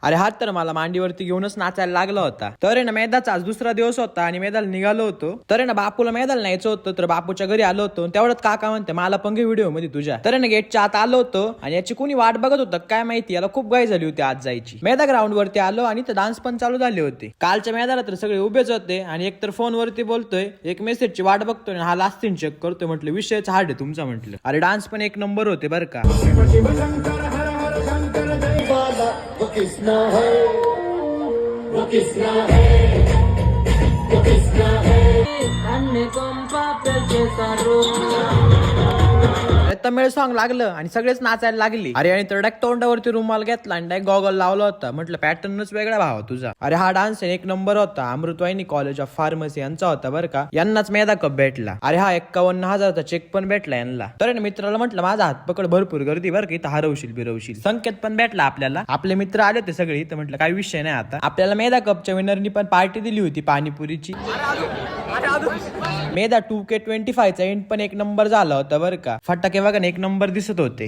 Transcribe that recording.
अरे हा तर मला मांडीवरती घेऊनच नाचायला लागला होता. तर आहे ना मेधाचा आज दुसरा दिवस होता आणि मेधाला निघालो होतो. तर आहे ना बापूला मेधाला न्यायचं होतं, तर बापूच्या घरी आलो होतो. तेवढ्यात काका म्हणते मला पण घे व्हिडिओ मध्ये तुझ्या. तर आहे ना गेटच्या आत आलो होतो आणि याची कोणी वाट बघत होतं काय माहिती, याला खूप घाई झाली होती आज जायची. मेधा ग्राउंड वरती आलो आणि तर डान्स पण चालू झाले होते. कालच्या मेधाला तर सगळे उभेच होते आणि एक तर फोन वरती बोलतोय, एक मेसेजची वाट बघतोय, हा लास्ट सीन चेक करतोय. म्हटलं विषयच हार्ड आहे तुमचा म्हटलं. अरे डान्स पण एक नंबर होते बरं का. वो किसना है, वो किसना है, वो किसना है, अन्य कंपा पे सारो तमिळ सॉन्ग लागलं आणि सगळेच नाचायला लागली. अरे आणि तर डायरेक्ट तोंडावरती रुमाल घेतला आणि डायरेक्ट गॉगल लावला होता. म्हटलं पॅटर्नच वेगळा भावा तुझा. अरे हा डान्स एक नंबर होता. अमृतवाहिनी कॉलेज ऑफ फार्मसी यांचा होता बरं का. यांनाच मेधा कप भेटला. अरे हा 51,000चा चेक पण भेटला यांना. तर मित्राला म्हटलं माझा हात पकड, भरपूर गर्दी बरं का इथं, हरवशील बिरवशील. संकेत पण भेटला आपल्याला. आपले मित्र आले होते सगळे इथं. म्हटलं काही विषय नाही आता. आपल्याला मेधा कपच्या विनरनी पण पार्टी दिली होती पाणीपुरीची. मेधा 2K25 चा एंड पण एक नंबर झाला होता बरं का. फटाके बघा एक नंबर दिसत होते.